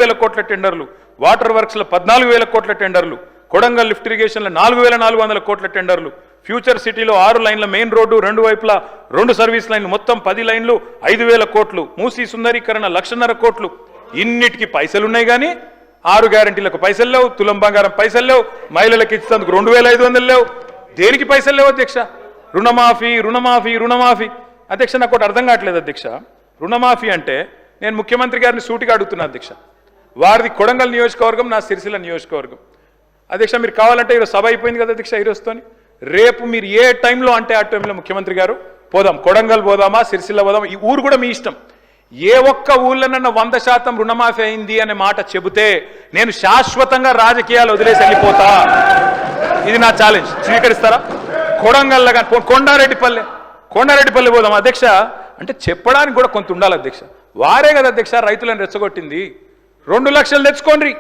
వేల కోట్ల టెండర్లు, వాటర్ వర్క్స్లో 14,000 కోట్ల టెండర్లు, కొడంగల్ లిఫ్ట్ ఇరిగేషన్లో 4,400 కోట్ల టెండర్లు, ఫ్యూచర్ సిటీలో 6 లైన్ల మెయిన్ రోడ్డు 2 వైపులా 2 సర్వీస్ లైన్లు మొత్తం 10 లైన్లు 5,000 కోట్లు, మూసీ సుందరీకరణ 1,50,000 కోట్లు. ఇన్నిటికి పైసలున్నాయి కానీ 6 గ్యారంటీలకు పైసలు లేవు, తులం బంగారం పైసలు లేవు, మహిళలకు ఇచ్చేందుకు 2,500 లేవు. దేనికి పైసలు లేవు అధ్యక్ష? రుణమాఫీ రుణమాఫీ రుణమాఫీ. అధ్యక్ష నాకు ఒకటి అర్థం కావట్లేదు అధ్యక్ష. రుణమాఫీ అంటే నేను ముఖ్యమంత్రి గారిని సూటిగా అడుగుతున్నా అధ్యక్ష. వారిది కొడంగల్ నియోజకవర్గం, నా సిరిసిల్ల నియోజకవర్గం. అధ్యక్ష మీరు కావాలంటే ఈరోజు సభ అయిపోయింది కదా అధ్యక్ష ఈరోజుతోని. రేపు మీరు ఏ టైంలో అంటే ఆ టైంలో ముఖ్యమంత్రి గారు పోదాం, కొడంగల్ పోదామా సిరిసిల్ల పోదామా, ఈ ఊరు కూడా మీ ఇష్టం. ఏ ఒక్క ఊళ్ళనన్నా 100% రుణమాఫీ అయింది అనే మాట చెబితే నేను శాశ్వతంగా రాజకీయాలు వదిలేసి వెళ్ళిపోతా. ఇది నా ఛాలెంజ్. స్వీకరిస్తారా? కొడంగల్లో కానీ కొండారెడ్డిపల్లి పోదాం అధ్యక్ష అంటే చెప్పడానికి కూడా కొంత ఉండాలి అధ్యక్ష. వారే కదా అధ్యక్ష రైతులను రెచ్చగొట్టింది. 2 లక్షలు తెచ్చుకోండి,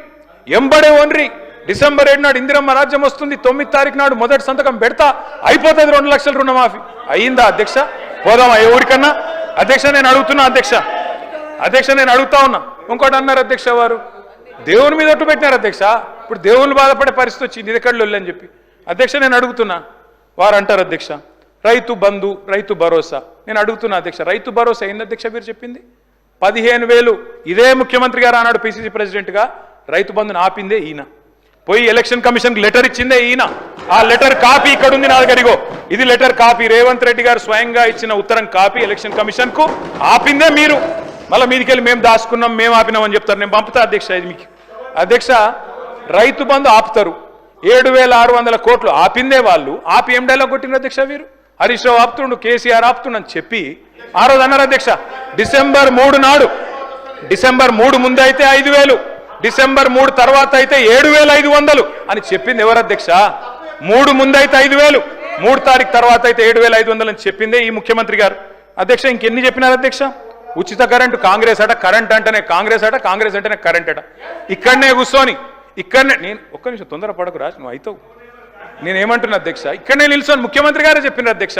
ఎంబడే ఓన్రి. డిసెంబర్ 7 నాడు ఇందిరమ్మ రాజ్యం వస్తుంది, 9 తారీఖు నాడు మొదటి సంతకం పెడతా, అయిపోతుంది 2 లక్షల రుణమాఫీ. అయ్యిందా అధ్యక్ష? పోదామా ఏ ఊరికన్నా? అధ్యక్ష నేను అడుగుతున్నా అధ్యక్ష నేను అడుగుతా ఉన్నా. ఇంకోటి అన్నారు అధ్యక్ష, వారు దేవుని మీద ఒట్టు పెట్టినారు అధ్యక్ష. ఇప్పుడు దేవుని బాధపడే పరిస్థితి వచ్చింది, ఇది ఎక్కడ అని చెప్పి. అధ్యక్ష నేను అడుగుతున్నా, వారు అంటారు అధ్యక్ష రైతు బంధు రైతు భరోసా. నేను అడుగుతున్నా అధ్యక్ష, రైతు భరోసా ఏంది అధ్యక్ష మీరు చెప్పింది? 15,000. ఇదే ముఖ్యమంత్రి గారు ఆనాడు పిసిసి ప్రెసిడెంట్గా రైతు బంధుని ఆపిందే ఈయన. పోయి ఎలక్షన్ కమిషన్కి లెటర్ ఇచ్చిందే ఈయన. ఆ లెటర్ కాపీ ఇక్కడ ఉంది నా దగ్గర. ఇది లెటర్ కాపీ, రేవంత్ రెడ్డి గారు స్వయంగా ఇచ్చిన ఉత్తరం కాపీ ఎలక్షన్ కమిషన్కు. ఆపిందే మీరు. మళ్ళీ మీదికెళ్ళి మేము దాచుకున్నాం, మేము ఆపినామని చెప్తారు. నేను పంపుతా అధ్యక్ష ఇది మీకు. అధ్యక్ష రైతు బంధు ఆపుతారు, 7,600 కోట్లు ఆపిందే వాళ్ళు. ఆపి ఏం డైలాగ్ కొట్టిన అధ్యక్ష వీరు? హరీష్ రావు ఆపుతుండు, కేసీఆర్ ఆపుతుండని చెప్పి ఆ రోజు అన్నారు అధ్యక్ష. డిసెంబర్ 3 నాడు, డిసెంబర్ 3 ముందు అయితే 5,000, డిసెంబర్ 3 తర్వాత అయితే 7,500 అని చెప్పింది ఎవరు అధ్యక్ష? 3 ముందు అయితే 5,000, 3 తారీఖు తర్వాత అయితే 7,500 అని చెప్పిందే ఈ ముఖ్యమంత్రి గారు. అధ్యక్ష ఇంకెన్ని చెప్పినారు అధ్యక్ష? ఉచిత కరెంటు కాంగ్రెస్ అట, కరెంట్ అంటేనే కాంగ్రెస్ అట, కాంగ్రెస్ అంటేనే కరెంట్ అట. ఇక్కడనే కూర్చొని ఇక్కడనే నేను ఒక్క నిమిషం తొందరపడకు రాజు, నువ్వు అవుతావు. నేనేమంటున్నా అధ్యక్ష, ఇక్కడనే నిల్చొని ముఖ్యమంత్రి గారే చెప్పినారు అధ్యక్ష.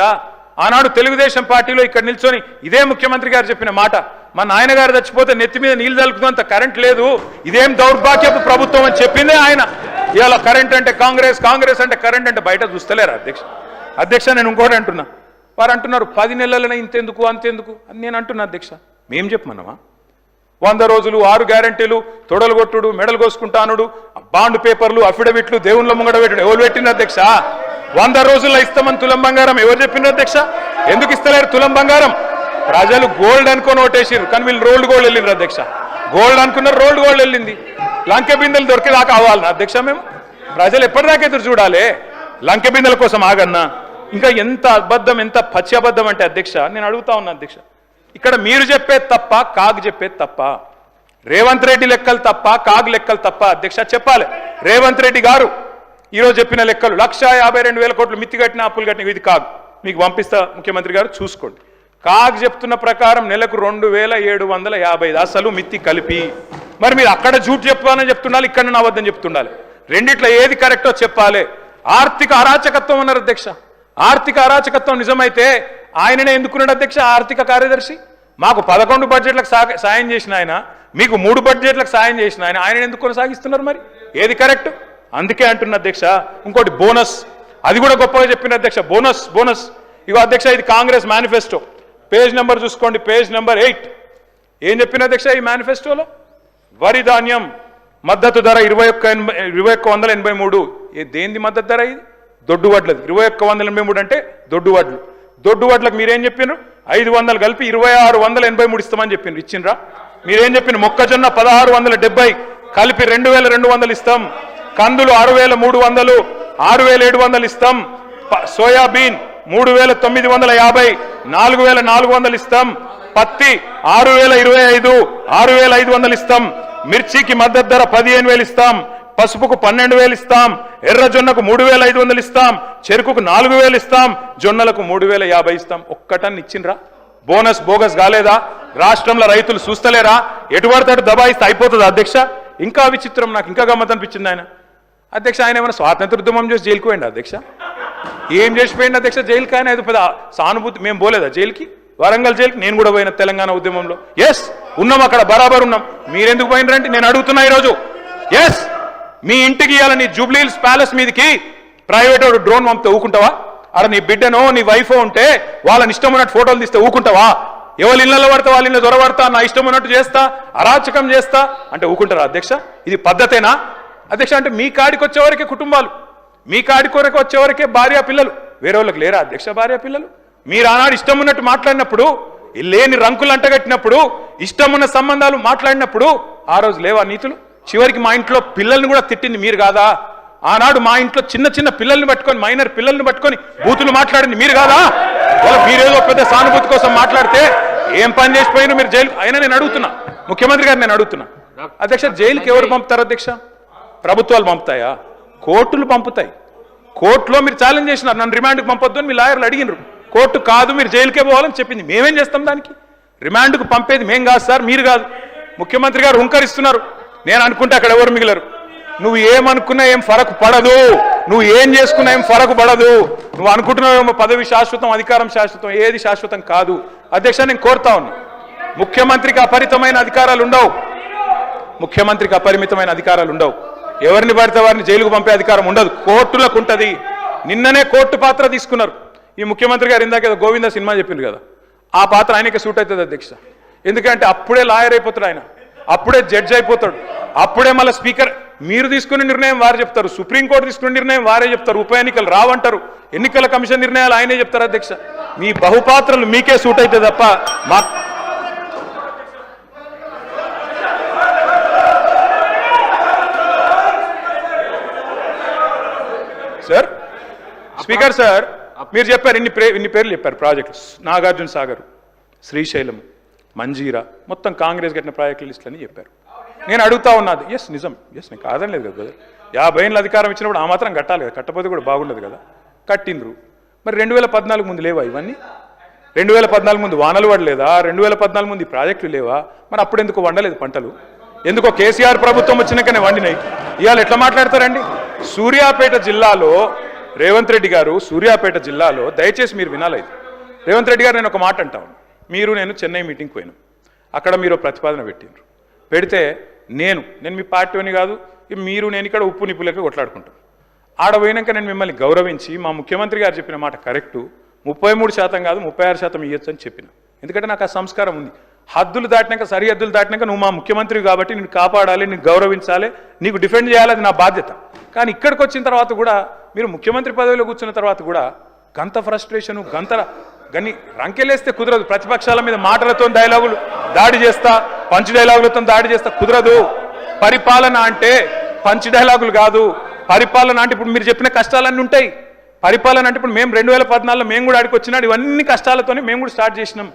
ఆనాడు తెలుగుదేశం పార్టీలో ఇక్కడ నిల్చొని ఇదే ముఖ్యమంత్రి గారు చెప్పిన మాట, మా నాయన గారు చచ్చిపోతే నెత్తి మీద నీళ్లు తలుపుతుందంత కరెంట్ లేదు, ఇదేం దౌర్భాగ్యపు ప్రభుత్వం అని చెప్పిందే ఆయన. ఇవాళ కరెంట్ అంటే కాంగ్రెస్, కాంగ్రెస్ అంటే కరెంట్ అంటే బయట చూస్తలేరా అధ్యక్ష? అధ్యక్ష నేను ఇంకోటి అంటున్నా, వారు అంటున్నారు 10 నెలలనే ఇంతెందుకు అంతెందుకు అని నేను అంటున్నా అధ్యక్ష. మేం చెప్పమన్నామా? 100 రోజులు 6 గ్యారంటీలు, తొడలు కొట్టుడు, మెడలు కోసుకుంటానుడు, బాండ్ పేపర్లు, అఫిడవిట్లు, దేవుళ్ళ ముంగడ పెట్టుడు ఎవరు పెట్టిన అధ్యక్ష? 100 రోజుల్లో ఇస్తామని తులం బంగారం ఎవరు చెప్పిండ్రు అధ్యక్ష? ఎందుకు ఇస్తలేరు తులం బంగారం? ప్రజలు గోల్డ్ అనుకొని ఓటేసిరు, కానీ వీళ్ళు రోల్డ్ గోల్డ్ వెళ్ళిండ్రు అధ్యక్ష. గోల్డ్ అనుకున్నారు, రోల్డ్ గోల్డ్ వెళ్ళింది. లంకె బిందెలు దొరికేదాకా అవ్వాలన్నా అధ్యక్ష మేము? ప్రజలు ఎప్పటిదాకా ఎదురు చూడాలి? లంకె బిందెల కోసం ఆగన్నా? ఇంకా ఎంత అబద్ధం, ఎంత పచ్చి అబద్ధం అంటే అధ్యక్ష నేను అడుగుతా ఉన్నా అధ్యక్ష, ఇక్కడ మీరు చెప్పేది తప్ప, కాగ్ చెప్పేది తప్ప? రేవంత్ రెడ్డి లెక్కలు తప్ప, కాగ్ లెక్కలు తప్ప అధ్యక్ష? చెప్పాలి. రేవంత్ రెడ్డి గారు ఈరోజు చెప్పిన లెక్కలు 1,52,000 కోట్లు మిత్తి కట్టిన, అప్పులు కట్టిన, ఇది కాగ్. మీకు పంపిస్తా ముఖ్యమంత్రి గారు చూసుకోండి. కాగ్ చెప్తున్న ప్రకారం నెలకు 2,750 అసలు మిత్తి కలిపి. మరి మీరు అక్కడ జూట్ చెప్పాలని చెప్తుండాలి, ఇక్కడ అబద్ధం చెప్తుండాలి. రెండిట్లో ఏది కరెక్టో చెప్పాలి. ఆర్థిక అరాచకత్వం అన్నారు అధ్యక్ష. ఆర్థిక అరాచకత్వం నిజమైతే ఆయననే ఎందుకున్నాడు అధ్యక్ష ఆర్థిక కార్యదర్శి? మాకు 11 బడ్జెట్లకు సాయం చేసిన ఆయన, మీకు 3 బడ్జెట్లకు సాయం చేసిన ఆయన, ఆయన ఎందుకు కొనసాగిస్తున్నారు? మరి ఏది కరెక్ట్? అందుకే అంటున్న అధ్యక్ష. ఇంకోటి బోనస్, అది కూడా గొప్పగా చెప్పిన అధ్యక్ష. బోనస్ బోనస్ ఇగో అధ్యక్ష, ఇది కాంగ్రెస్ మేనిఫెస్టో. పేజ్ నెంబర్ చూసుకోండి, పేజ్ నెంబర్ 8. ఏం చెప్పిన అధ్యక్ష ఈ మేనిఫెస్టోలో? వరి ధాన్యం మద్దతు ధర 2183. దేనిది మద్దతు ధర? ఇది దొడ్డు వడ్లది. 2183 అంటే దొడ్డు వడ్లు. దొడ్డు వడ్లకు మీరేం చెప్పినారు? 500 కలిపి 2,683 ఇస్తామని చెప్పిండ్రు. ఇచ్చిండ్రా? మీరేం చెప్పినారు? మొక్కజొన్న 1,670 కలిపి 2,200 ఇస్తాం. కందులు 6,300, 6,700 ఇస్తాం. సోయాబీన్ 3,950, 4,400 ఇస్తాం. పత్తి 6,025, 6,500 ఇస్తాం. మిర్చికి మద్దతు ధర 15,000 ఇస్తాం. పసుపుకు 12,000 ఇస్తాం. ఎర్రజొన్నకు 3,500 ఇస్తాం. చెరుకుకు 4,000 ఇస్తాం. జొన్నలకు 3,050 ఇస్తాం. ఒక్కటన్ని ఇచ్చిండ్రా? బోనస్ బోగస్ కాలేదా? రాష్ట్రంలో రైతులు చూస్తలేరా? ఎటువడతాడు దబాయిస్తే అయిపోతుంది అధ్యక్ష. ఇంకా విచిత్రం, నాకు ఇంకా గమ్మత్ అనిపించింది ఆయన అధ్యక్ష. ఆయన ఏమైనా స్వాతంత్రోద్యమం చేసి జైలుకు పోయింది అధ్యక్ష? ఏం చేసిపోయింది అధ్యక్ష జైలుకి? ఆయన ఏదో పెద్ద సానుభూతి. మేము పోలేదా జైలుకి? వరంగల్ జైలుకి నేను కూడా పోయిన తెలంగాణ ఉద్యమంలో. ఎస్ ఉన్నాం, అక్కడ బరాబర్ ఉన్నాం. మీరెందుకు పోయినరంటే నేను అడుగుతున్నా ఈరోజు. ఎస్ మీ ఇంటికి ఇవ్వాలని జూబ్లీ హిల్స్ ప్యాలెస్ మీదకి ప్రైవేట్ డ్రోన్ పంపితే ఊకుంటావా? అక్కడ నీ బిడ్డనో నీ వైఫో ఉంటే వాళ్ళని ఇష్టం ఉన్నట్టు ఫోటోలు తీస్తే ఊకుంటావా? ఎవరి ఇళ్లలో పడతా వాళ్ళ ఇళ్ళ దొరబడతా, నా ఇష్టం ఉన్నట్టు చేస్తా, అరాచకం చేస్తా అంటే ఊకుంటారా అధ్యక్ష? ఇది పద్ధతేనా అధ్యక్ష? అంటే మీ కాడికి వచ్చేవరకే కుటుంబాలు, మీ కాడికి వరకు వచ్చేవరకే భార్య పిల్లలు, వేరే వాళ్ళకి లేరా అధ్యక్ష భార్య పిల్లలు? మీరు ఆనాడు ఇష్టం ఉన్నట్టు మాట్లాడినప్పుడు, లేని రంకులు అంటగట్టినప్పుడు, ఇష్టం ఉన్న సంబంధాలు మాట్లాడినప్పుడు ఆ రోజు లేవా నీతులు? చివరికి మా ఇంట్లో పిల్లల్ని కూడా తిట్టింది మీరు కాదా? ఆనాడు మా ఇంట్లో చిన్న చిన్న పిల్లల్ని పట్టుకొని, మైనర్ పిల్లల్ని పట్టుకొని బూతులు మాట్లాడింది మీరు కాదా? మీరేదో పెద్ద సానుభూతి కోసం మాట్లాడితే ఏం పని చేసిపోయినా మీరు జైలు. అయినా నేను అడుగుతున్నా ముఖ్యమంత్రి గారు, నేను అడుగుతున్నా అధ్యక్ష, జైలుకి ఎవరు పంపుతారు అధ్యక్ష? ప్రభుత్వాలు పంపుతాయా? కోర్టులు పంపుతాయి. కోర్టులో మీరు ఛాలెంజ్ చేసినారు, నన్ను రిమాండ్కి పంపొద్దు అని మీ లాయర్లు అడిగినారు. కోర్టు కాదు మీరు జైలుకే పోవాలని చెప్పింది. మేమేం చేస్తాం దానికి? రిమాండ్కు పంపేది మేం కాదు సార్, మీరు కాదు. ముఖ్యమంత్రి గారు హుంకరిస్తున్నారు. నేను అనుకుంటే అక్కడ ఎవరు మిగిలరు. నువ్వు ఏమనుకున్నా ఏం ఫరకు పడదు, నువ్వు ఏం చేసుకున్నా ఏం ఫరకు పడదు. నువ్వు అనుకుంటున్నావేమో పదవి శాశ్వతం, అధికారం శాశ్వతం, ఏది శాశ్వతం కాదు అధ్యక్ష. నేను కోరుతా ఉన్నా, ముఖ్యమంత్రికి అపరిమితమైన అధికారాలు ఉండవు. ముఖ్యమంత్రికి అపరిమితమైన అధికారాలు ఉండవు. ఎవరిని పడితే వారిని జైలుకు పంపే అధికారం ఉండదు, కోర్టులకు ఉంటుంది. నిన్ననే కోర్టు పాత్ర తీసుకున్నారు ఈ ముఖ్యమంత్రి గారు. ఇందాక గోవింద సినిమా చెప్పింది కదా, ఆ పాత్ర ఆయనకి సూట్ అవుతుంది అధ్యక్ష. ఎందుకంటే అప్పుడే లాయర్ అయిపోతాడు ఆయన, అప్పుడే జడ్జి అయిపోతాడు, అప్పుడే మళ్ళీ స్పీకర్. మీరు తీసుకునే నిర్ణయం వారు చెప్తారు, సుప్రీంకోర్టు తీసుకునే నిర్ణయం వారే చెప్తారు, ఉప ఎన్నికలు రావంటారు, ఎన్నికల కమిషన్ నిర్ణయాలు ఆయనే చెప్తారు అధ్యక్ష. మీ బహుపాత్రలు మీకే సూట్ అయితే తప్ప మా సార్. స్పీకర్ సార్, మీరు చెప్పారు ఇన్ని పేర్లు చెప్పారు ప్రాజెక్టులు. నాగార్జున సాగర్, శ్రీశైలం, మంజీరా, మొత్తం కాంగ్రెస్ కట్టిన ప్రాజెక్టుల లిస్టులని చెప్పారు. నేను అడుగుతా ఉన్నది, ఎస్ నిజం, ఎస్ నేను కాదని లేదు కదా. 50 ఏళ్ళ అధికారం ఇచ్చినప్పుడు ఆ మాత్రం కట్టాలి కదా, కట్టపోతే కూడా బాగుండదు కదా. కట్టిండ్రు. మరి 2014 ముందు లేవా ఇవన్నీ? 2014 ముందు వానలు పడలేదా? 2014 ముందు ప్రాజెక్టులు లేవా? మరి అప్పుడు ఎందుకు వండలేదు పంటలు? ఎందుకో కేసీఆర్ ప్రభుత్వం వచ్చినాకనే వండినాయి. ఇవాళ ఎట్లా మాట్లాడతారండి? సూర్యాపేట జిల్లాలో రేవంత్ రెడ్డి గారు, సూర్యాపేట జిల్లాలో దయచేసి మీరు వినాలి. రేవంత్ రెడ్డి గారు, నేను ఒక మాట అంటాను. మీరు నేను చెన్నై మీటింగ్కి పోయినాం, అక్కడ మీరు ప్రతిపాదన పెట్టిండ్రు. పెడితే నేను మీ పార్టీని కాదు, మీరు నేను ఇక్కడ ఉప్పు నిప్పులకి కొట్లాడుకుంటాం. ఆడ పోయినాక నేను మిమ్మల్ని గౌరవించి మా ముఖ్యమంత్రి గారు చెప్పిన మాట కరెక్టు, 33% కాదు 36% ఇవ్వచ్చు అని చెప్పిన. ఎందుకంటే నాకు ఆ సంస్కారం ఉంది. హద్దులు దాటినాక, సరిహద్దులు దాటినాక నువ్వు మా ముఖ్యమంత్రి కాబట్టి నేను కాపాడాలి, నేను గౌరవించాలి, నీకు డిఫెండ్ చేయాలి, అది నా బాధ్యత. కానీ ఇక్కడికి వచ్చిన తర్వాత కూడా మీరు ముఖ్యమంత్రి పదవిలో కూర్చున్న తర్వాత కూడా గంత ఫ్రస్ట్రేషను, గని రంకెలేస్తే కుదరదు. ప్రతిపక్షాల మీద మాటలతో డైలాగులు దాడి చేస్తా, పంచ్ డైలాగులతో దాడి చేస్తా కుదరదు. పరిపాలన అంటే పంచ్ డైలాగులు కాదు. పరిపాలన అంటే ఇప్పుడు మీరు చెప్పిన కష్టాలన్నీ ఉంటాయి. పరిపాలన అంటే ఇప్పుడు మేము 2014లో మేము కూడా ఆడికి వచ్చినాడు, ఇవన్నీ కష్టాలతోనే మేము కూడా స్టార్ట్ చేసినాం.